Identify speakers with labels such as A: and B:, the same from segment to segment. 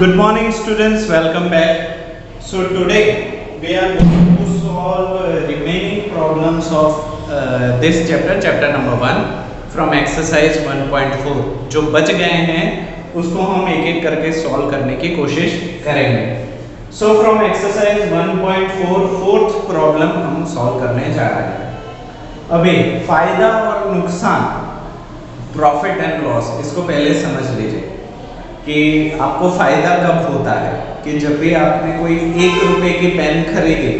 A: Good morning students, welcome back. So today we are going to solve remaining problems of this chapter number 1 from exercise 1.4. जो बच गए हैं उसको हम एक एक करके सॉल्व करने की कोशिश करेंगे. So from exercise 1.4 fourth problem हम सॉल्व करने जा रहे हैं. अभी फायदा और नुकसान, प्रॉफिट एंड लॉस, इसको पहले समझ लीजिए कि आपको फायदा कब होता है कि जब भी आपने कोई 1 रुपए की पेन खरीदी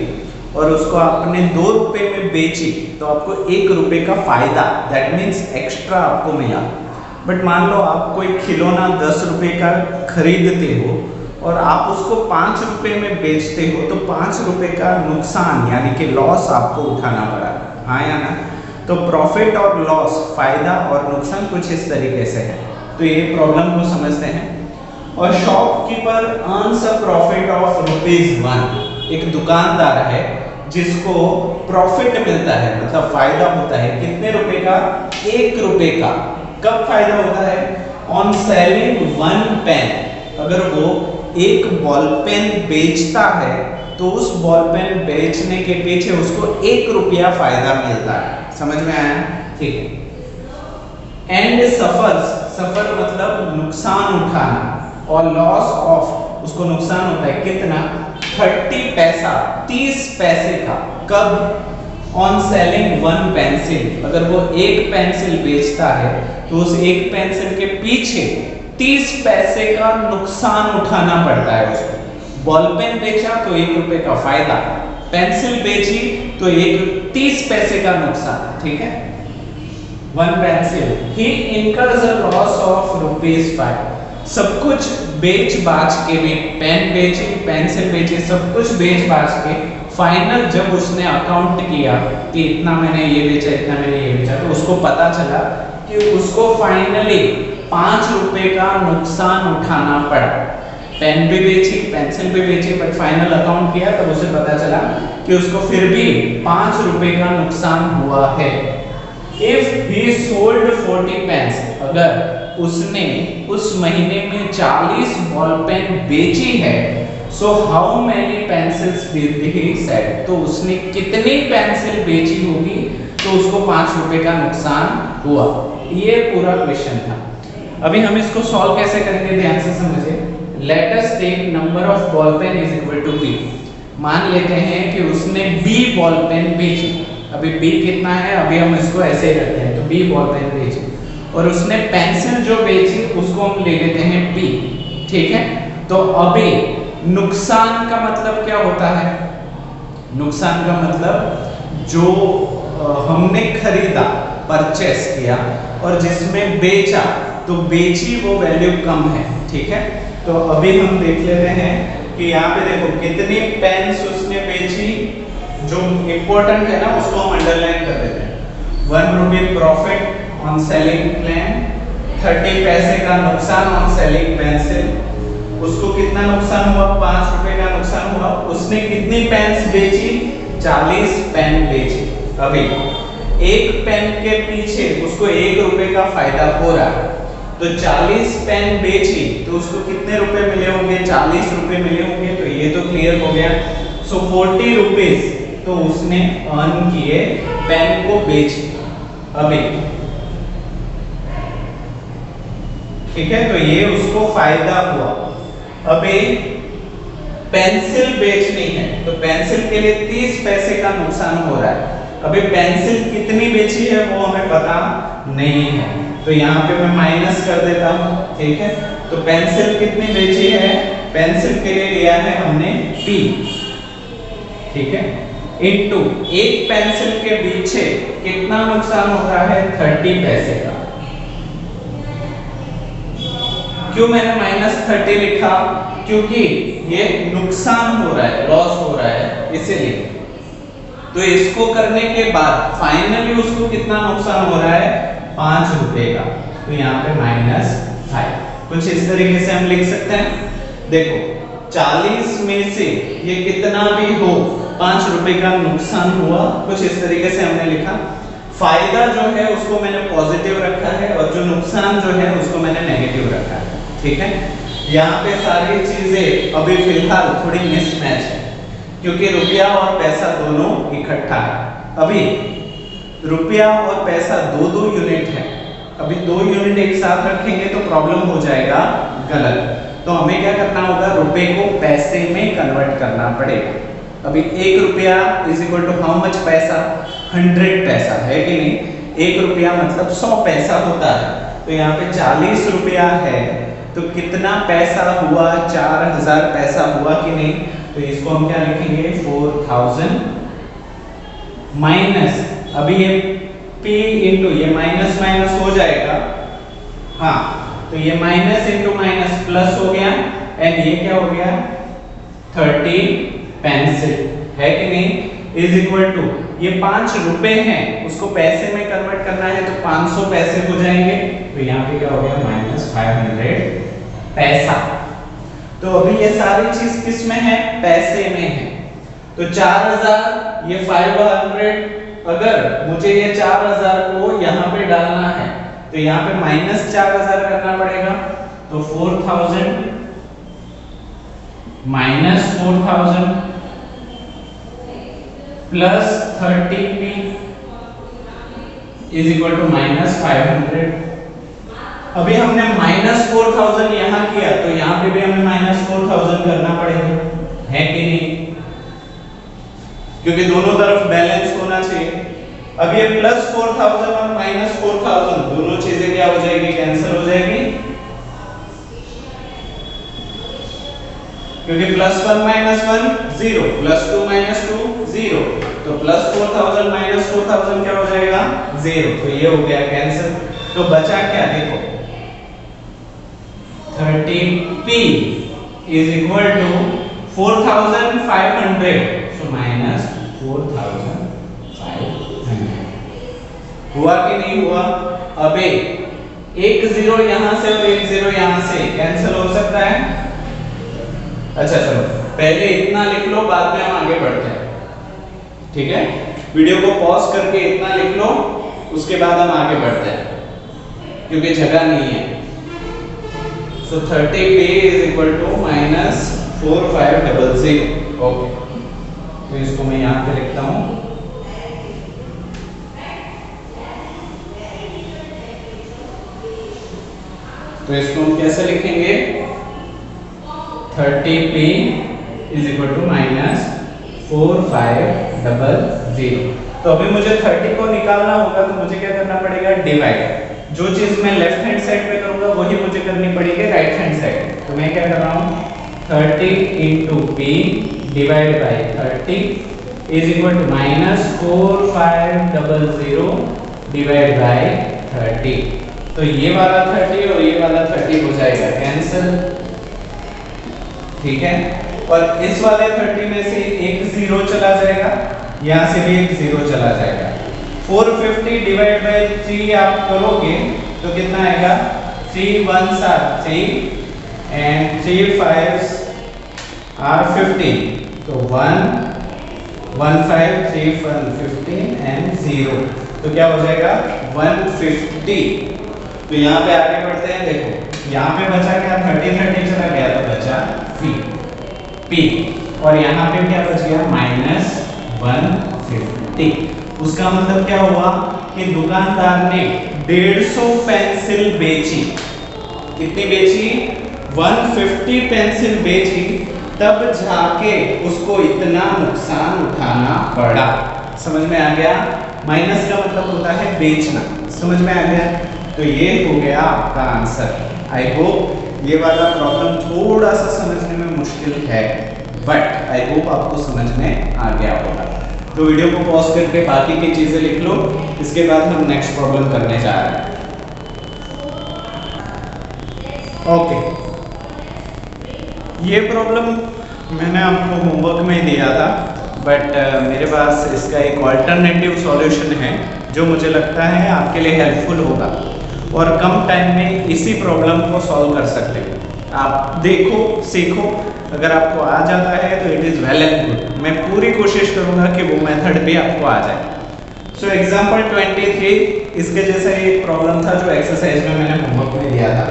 A: और उसको आपने 2 रुपए में बेची तो आपको 1 रुपए का फायदा, दैट मीन्स एक्स्ट्रा आपको मिला. बट मान लो आप कोई खिलौना 10 रुपए का खरीदते हो और आप उसको 5 रुपए में बेचते हो तो 5 रुपए का नुकसान यानी कि लॉस आपको उठाना पड़ा. हाँ या ना? तो प्रॉफिट और लॉस, फायदा और नुकसान कुछ इस तरीके से है. तो ये प्रॉब्लम को समझते हैं. और shopkeeper earns a profit of ₹1. एक दुकानदार है जिसको प्रॉफिट मिलता है, मतलब फायदा होता है. कितने रुपए का? 1 रुपए का. कब फायदा होता है? On selling 1 pen. अगर वो एक बॉल पेन बेचता है तो उस बॉल पेन बेचने के पीछे उसको 1 रुपया फायदा मिलता है. समझ में आया? ठीक है. एंड सफर्स, सफर मतलब नुकसान उठाना, और लॉस ऑफ, उसको नुकसान होता है कितना? 30 पैसा, 30 पैसे का. कब? On selling 1 pencil. अगर वो एक पेंसिल बेचता है तो उस एक पेंसिल के पीछे 30 पैसे का नुकसान उठाना पड़ता है उसको. बॉल पेन बेचा तो 1 रुपए का फायदा, पेंसिल बेची तो 30 पैसे का नुकसान. ठीक है. 1 pencil. He incurs a loss of ₹5. सब कुछ बेच बाच के भी, पेन बेची, पेंसिल बेची, सब कुछ बेच बाच के फाइनल जब उसने अकाउंट किया कि इतना मैंने ये बेचा, इतना मैंने ये बेचा, तो उसको पता चला कि उसको फाइनली 5 रुपए का नुकसान उठाना पड़ा. पेन भी बेची, पेंसिल भी बेची, बट फाइनल अकाउंट किया तब उसे पता चला कि उसको फिर भी 5 रुपए का नुकसान हुआ है. If he sold 40 pens, अगर उसने उस महीने में 40 बॉल पेन बेची है, so how many pencils did he sell? तो उसने कितनी पेंसिल बेची होगी तो उसको 5 रुपए का नुकसान हुआ. ये पूरा क्वेश्चन था. अभी हम इसको सॉल्व कैसे करेंगे, ध्यान से समझिए. Let us take number of ball pen is equal to B. मान लेते हैं कि उसने B बॉल पेन बेची. अभी B कितना है, अभी हम इसको ऐसे करते हैं. तो B बॉल पेन बेची और उसने पेंसिल जो बेची उसको हम ले लेते हैं P. ठीक है. तो अभी नुकसान का मतलब क्या होता है? नुकसान का मतलब जो हमने खरीदा, परचेस किया, और जिसमें बेचा, तो बेची वो वैल्यू कम है. ठीक है. तो अभी हम देख लेते हैं कि यहाँ पे देखो कितनी पेन्स उसने बेची. जो इंपॉर्टेंट है ना उसको हम अंडरलाइन कर देते हैं. 1 रुपये प्रॉफिट ऑन सेलिंग पेन, 30 पैसे का नुकसान ऑन सेलिंग पेंसिल. उसको कितना नुकसान हुआ? 5 रुपए का नुकसान हुआ. उसने कितनी पेन्स बेची? 40 पेन बेची. अभी एक पेन के पीछे उसको 1 रुपए का फायदा हो रहा है. तो 40 पेन बेची तो उसको कितने रुपए मिले होंगे? 40 रुपए मिले होंगे. तो ये तो क्लियर हो गया. सो 40 रुपीज तो उसने अर्न किए पेन को बेच. अभी ठीक है. तो ये उसको फायदा हुआ. अभी पेंसिल बेचनी है तो पेंसिल के लिए 30 पैसे का नुकसान हो रहा है. अभी पेंसिल कितनी बेची है वो हमें पता नहीं है, तो यहाँ पे मैं माइनस कर देता हूँ. ठीक है. तो पेंसिल कितनी बेची है? पेंसिल के लिए लिया है हमने P. ठीक है. इनटू एक पेंसिल के पीछे कितना नुकसान हो रहा है? 30 पैसे का. क्यों मैंने -30 लिखा? क्योंकि ये नुकसान हो रहा है, लॉस हो रहा है, इसीलिए. तो इसको करने के बाद फाइनली उसको कितना नुकसान हो रहा है? 5 रुपए का. तो यहाँ पे -5. कुछ इस तरीके से हम लिख सकते हैं. देखो 40 में से ये कितना भी हो, 5 रुपए का नुकसान हुआ. कुछ इस तरीके से हमने लिखा. फायदा जो है उसको मैंने पॉजिटिव रखा है और जो नुकसान जो है उसको मैंने नेगेटिव रखा है. ठीक है। यहाँ पे सारी चीजें अभी फिलहाल थोड़ी मिसमैच है, क्योंकि रुपया और पैसा दोनों इकट्ठा है। अभी रुपया और पैसा दो दो यूनिट है, अभी दो यूनिट एक साथ रखेंगे तो प्रॉब्लम हो जाएगा गलत। तो हमें क्या करना होगा, रुपए को पैसे में कन्वर्ट करना पड़ेगा। अभी 1 रुपया is equal to how much पैसा, 100 पैसा है कि नहीं। 1 रुपया मतलब 100 पैसा होता है। तो यहाँ पे 40 रुपया है, तो कितना पैसा हुआ, 4000 पैसा हुआ कि नहीं। तो इसको हम क्या लिखेंगे, 4000 माइनस, अभी ये P इंटू ये माइनस माइनस हो जाएगा, हाँ, तो ये माइनस इंटू माइनस प्लस हो गया, एंड ये क्या हो गया 30 पेंसिल है कि नहीं, इज इक्वल टू ये 5 रुपए हैं, उसको पैसे में कन्वर्ट करना है तो 500 पैसे हो जाएंगे। तो यहाँ पे क्या हो गया -500 पैसा। तो अभी ये सारी चीज किस में है, पैसे में है। तो 4000 ये 500, अगर मुझे ये 4000 को यहाँ पे डालना है तो यहाँ पे -4000 करना पड़ेगा। तो 4000 minus 4000 plus 30p is equal to -500। अभी हमने -4000 यहाँ किया, तो यहाँ पे भी हमें -4000 करना पड़ेगा, है कि नहीं, क्योंकि दोनों तरफ बैलेंस होना चाहिए। अब ये +4000 और -4000 दोनों चीजें क्या हो जाएगी, कैंसिल हो जाएगी, क्योंकि +1 -1 0, +2 -2 0, तो +4000 -4000 क्या हो जाएगा 0, तो ये हो गया कैंसिल। तो बचा क्या, देखो 30p इज इक्वल टू 4500, सो -4500 हुआ कि नहीं हुआ। अबे एक 0 यहां से और एक 0 यहां से कैंसिल हो सकता है। अच्छा चलो पहले इतना लिख लो, बाद में हम आगे बढ़ते हैं, ठीक है। वीडियो को पॉज करके इतना लिख लो, उसके बाद हम आगे बढ़ते हैं, क्योंकि जगह नहीं है। So 30p is equal to -4500, okay. तो इसको मैं यहाँ पे लिखता हूँ, तो इसको हम कैसे लिखेंगे, 30p इज इक्वल टू -4500। तो अभी मुझे 30 को निकालना होगा, तो मुझे क्या करना पड़ेगा, डिवाइड। जो चीज मैं लेफ्ट हैंड साइड पे करूंगा वही मुझे करनी पड़ेगी राइट हैंड साइड। तो मैं क्या कर रहा हूँ, 30 into p divide by 30 is equal to -4500 divide by 30। तो ये वाला 30 और ये वाला 30 हो जाएगा कैंसिल, ठीक है। और इस वाले 30 में से एक 0 चला जाएगा, यहाँ से भी एक 0 चला जाएगा। 450 डिवाइड बाय 3 आप करोगे तो कितना आएगा, 3 1s are 3 and 3 5s are 15, तो 1 1 5 3 1 15 एंड 0, तो क्या हो जाएगा 150। तो यहाँ पे आगे बढ़ते हैं, देखो यहाँ पे बचा क्या, 30 30 चला गया तो बचा p, और यहाँ पे क्या बच गया -150। उसका मतलब क्या हुआ कि दुकानदार ने 150 पेंसिल बेची, कितनी बेची, 150 पेंसिल बेची, तब जाके उसको इतना नुकसान उठाना पड़ा। समझ में आ गया, माइनस का मतलब होता है बेचना, समझ में आ गया। तो ये हो गया आपका आंसर। आई होप ये वाला प्रॉब्लम थोड़ा सा समझने में मुश्किल है, बट आई होप आपको समझ में आ गया होगा। तो वीडियो को पॉज करके बाकी की चीजें लिख लो, इसके बाद हम नेक्स्ट प्रॉब्लम करने जा रहे हैं। ओके, ये प्रॉब्लम मैंने आपको होमवर्क में दिया था, बट मेरे पास इसका एक ऑल्टरनेटिव सॉल्यूशन है जो मुझे लगता है आपके लिए हेल्पफुल होगा और कम टाइम में इसी प्रॉब्लम को सॉल्व कर सकते हैं। आप देखो, सीखो, अगर आपको आ जाता है तो it is well and good. मैं पूरी कोशिश करूंगा कि वो मेथड भी आपको आ जाए। सो एग्जाम्पल 23, इसके जैसा एक प्रॉब्लम था जो एक्सरसाइज में मैंने होमवर्क में दिया था।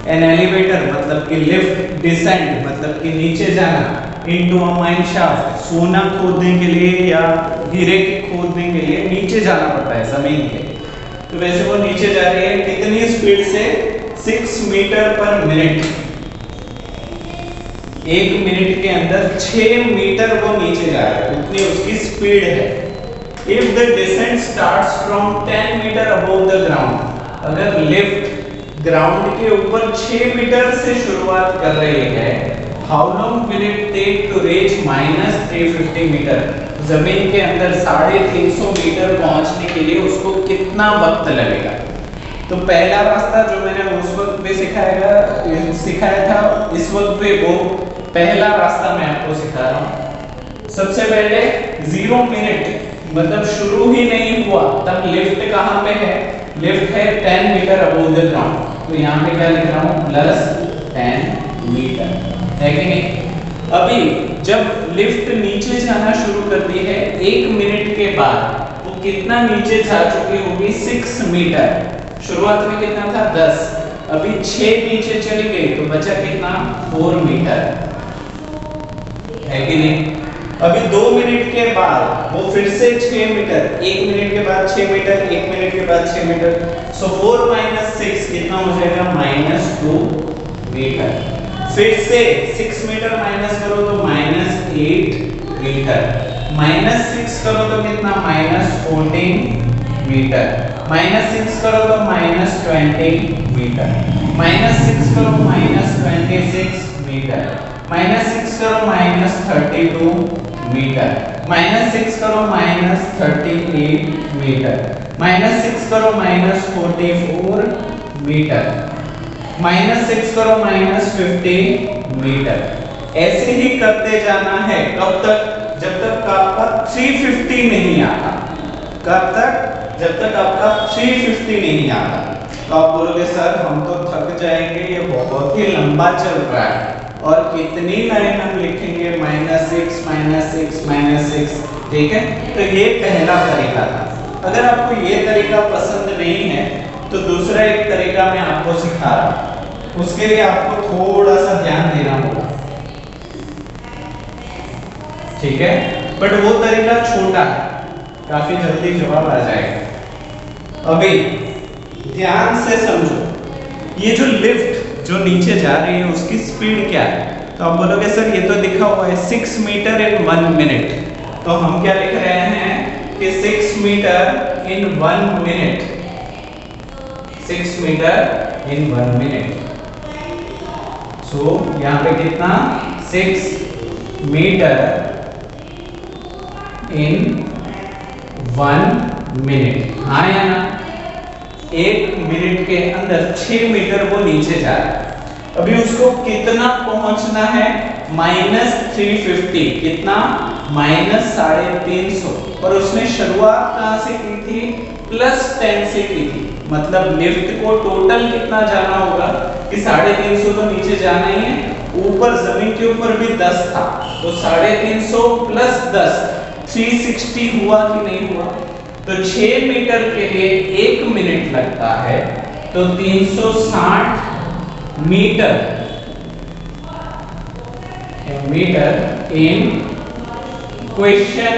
A: एन एलिवेटर मतलब कि लिफ्ट, डिसेंड मतलब कि नीचे जाना, इनटू अ माइन शाफ्ट सोना खोदने के लिए या हीरे की खोदने के लिए नीचे जाना पड़ता है जमीन के। तो वैसे वो नीचे जा रही है कितनी स्पीड से? 6 मीटर पर मिनट। 1 मिनट के अंदर 6 मीटर वो नीचे जा रहा है, उतनी उसकी स्पीड है। If the descent starts from 10 metre above the ground, अगर लिफ्ट ग्राउंड के ऊपर 6 मीटर से शुरुआत कर रही है, how long will it take to reach -350 metre, जमीन के अंदर 350 मीटर पहुंचने के लिए उसको कितना वक्त लगेगा? तो पहला रास्ता जो मैंने उस वक्त पे सिखाया था, इस वक्त पे वो पहला रास्ता मैं आपको सिखा रहा हूँ। सबसे पहले 0 मिनट मतलब शुरू ही नहीं हुआ तब लिफ्ट कहाँ पे है? लिफ्ट है 10 मीटर अबव द ग्राउंड, तो यहाँ पे क्या लिख रहा हूँ? +10 मीटर, है कि नहीं? अभी जब लिफ्ट नीचे जाना शुरू करती है 1 मिनट के बाद वो कितना नीचे जा चुकी होगी? 6 मीटर। शुरुआत में कितना था? 10, अभी 6 नीचे चली गई तो बचा कितना? 4 मीटर, है कि नहीं? अभी 2 मिनट के बाद वो फिर से 6 मीटर, 1 मिनट के बाद 6 मीटर, 1 मिनट के बाद 6 मीटर, सो 4 - 6 कितना हो जाएगा? -2 मीटर। फिर से 6 मीटर माइनस करो तो -8 मीटर, -6 करो तो कितना? -14 मीटर, -6 करो तो -20 मीटर, -6 करो -26 मीटर, -6 करो -32 मीटर, -6 करो -38 मीटर, -6 करो -44 मीटर, -6 करो -50 मीटर। ऐसे ही करते जाना है कब तक? जब तक आपका 350 नहीं आता। कब तक? जब तक आपका 350 नहीं आता। तो आप बोलोगे सर हम तो थक जाएंगे, ये बहुत ही लंबा चल रहा है और कितनी लाइन हम लिखेंगे? -6 -6 -6, ठीक है? तो ये पहला तरीका था। अगर आपको ये तरीका पसंद नहीं है तो दूसरा एक तरीका मैं आपको सिखा रहा हूं, उसके लिए आपको थोड़ा सा ध्यान देना होगा, ठीक है? बट वो तरीका छोटा है, काफी जल्दी जवाब आ जाएगा। अभी ध्यान से समझो, ये जो लिफ्ट जो नीचे जा रही है उसकी स्पीड क्या है? तो आप बोलोगे सर ये तो लिखा हुआ है 6 मीटर इन 1 मिनट, तो हम क्या लिख रहे हैं कि 6 मीटर इन 1 मिनट, 6 मीटर इन 1 मिनट। सो यहाँ पे कितना? 6 मीटर इन 1 मिनट, हाँ या ना? 1 मिनट के अंदर 6 मीटर वो नीचे जा रहा है। अभी उसको कितना पहुंचना है? -350, कितना? -350, और उसने शुरुआत कहां से की थी? +10 से की थी। मतलब लिफ्ट को टोटल कितना जाना होगा कि 350 तो नीचे जाना ही है, ऊपर जमीन के ऊपर भी 10 था, तो 350 + 10 360 हुआ कि नहीं हुआ? तो 6 मीटर के लिए 1 मिनट लगता है, तो 360 मीटर इन क्वेश्चन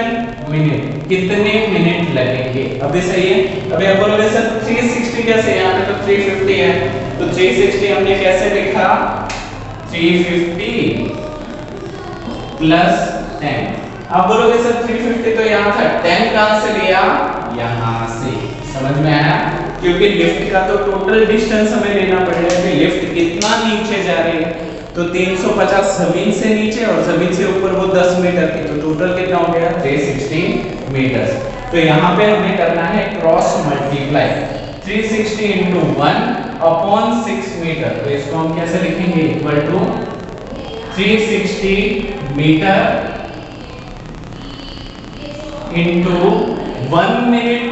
A: मिनट, कितने मिनट लगेंगे? अभी सही है? अभी आप बोलोगे सर 360 कैसे? यहाँ पे तो 350 है, तो 360 हमने कैसे लिखा? 350 + 10। आप बोलोगे सर 350 तो यहाँ था, 10 कहां से लिया? यहाँ से। समझ में आया? क्योंकि लिफ्ट का तो टोटल डिस्टेंस हमें लेना पड़ेगा कि लिफ्ट कितना नीचे जा रही है, तो 350 जमीन से नीचे और जमीन से ऊपर वो 10 मीटर की, तो टोटल कितना हो गया? 360 मीटर। तो यहाँ पे हमें करना है क्रॉस मल्टीप्लाई, 360 × 1/6 मीटर, तो इसको हम कैसे लिखेंगे? Equal to 360 metre into 1 minute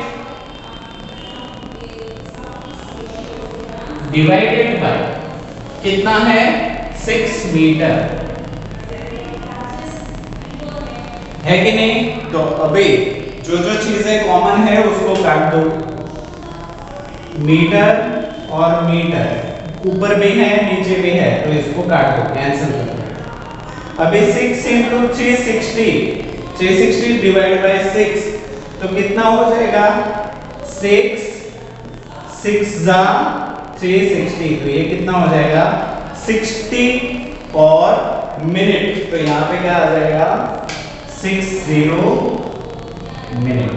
A: divided by कितना है? 6 मीटर, है कि नहीं? तो अभी जो जो चीजें कॉमन है उसको काट दो, मीटर और मीटर ऊपर भी है नीचे भी है, तो इसको काट दो, कैंसिल कर दो। अभी 6 इंटू 360 डिवाइड बाय 6, तो कितना हो जाएगा? 6 जा 360, तो ये कितना हो जाएगा? 60 और मिनट, तो यहाँ पे क्या आ जाएगा? 60 मिनट।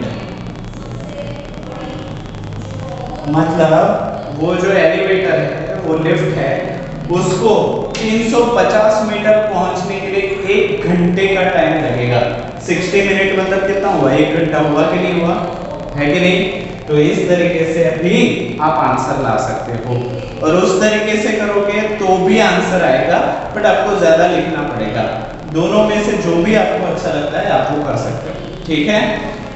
A: मतलब वो जो एलिवेटर है, वो लिफ्ट है, उसको 350 मीटर पहुंचने के लिए 1 घंटे का टाइम लगेगा। 60 मिनट मतलब कितना हुआ? 1 घंटा हुआ कि नहीं हुआ? है कि नहीं? तो इस तरीके से भी आप आंसर ला सकते हो, और उस तरीके से करोगे तो भी आंसर आएगा, बट आपको ज्यादा लिखना पड़ेगा। दोनों में से जो भी आपको अच्छा लगता है आप वो कर सकते हो, ठीक है।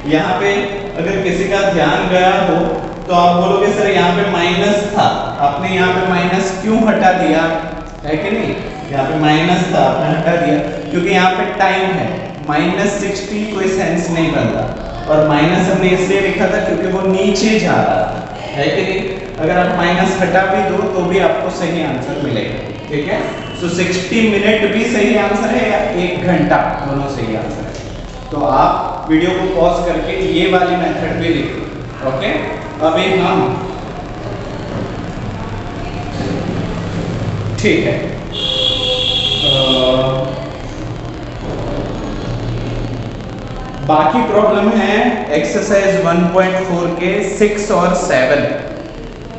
A: यहाँ पे अगर किसी का ध्यान गया हो तो आप बोलोगे सर यहाँ पे माइनस था, आपने यहाँ पे माइनस क्यों हटा दिया? है कि नहीं? यहाँ पे माइनस था, आपने हटा दिया क्योंकि यहाँ पे टाइम है। -60 कोई सेंस नहीं बनता, और माइनस हमने इसलिए लिखा था क्योंकि वो नीचे जा रहा था, है कि नहीं? अगर आप माइनस हटा भी दो तो भी आपको सही आंसर मिलेगा, ठीक है। सो 60 मिनट भी सही आंसर है या 1 घंटा, दोनों सही आंसर है। तो आप वीडियो को पॉज करके ये वाली मेथड भी लिखो, ओके। अभी हम ठीक है, बाकी प्रॉब्लम है एक्सरसाइज 1.4 के 6 और 7,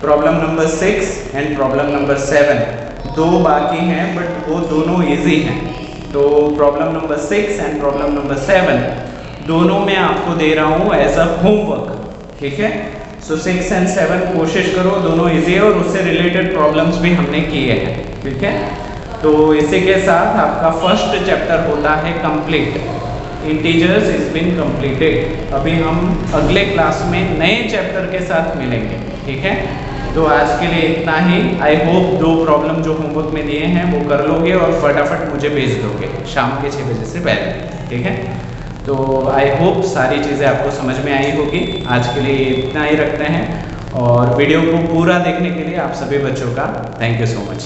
A: problem number 6 and problem number 7, दो बाकी हैं बट वो दोनों इजी हैं। तो problem number 6 and problem number 7 दोनों में आपको दे रहा हूँ एज अ होमवर्क, ठीक है। सो 6 एंड 7 कोशिश करो, दोनों इजी है और उससे रिलेटेड प्रॉब्लम्स भी हमने किए हैं, ठीक है। तो इसी के साथ आपका फर्स्ट चैप्टर होता है complete, integers is been completed. अभी हम अगले क्लास में नए चैप्टर के साथ मिलेंगे, ठीक है। तो आज के लिए इतना ही। आई होप 2 प्रॉब्लम जो होमवर्क में दिए हैं वो कर लोगे और फटाफट मुझे भेज दोगे शाम के 6 बजे से पहले, ठीक है। तो आई होप सारी चीज़ें आपको समझ में आई होगी। आज के लिए इतना ही रखते हैं, और वीडियो को पूरा देखने के लिए आप सभी बच्चों का थैंक यू सो मच।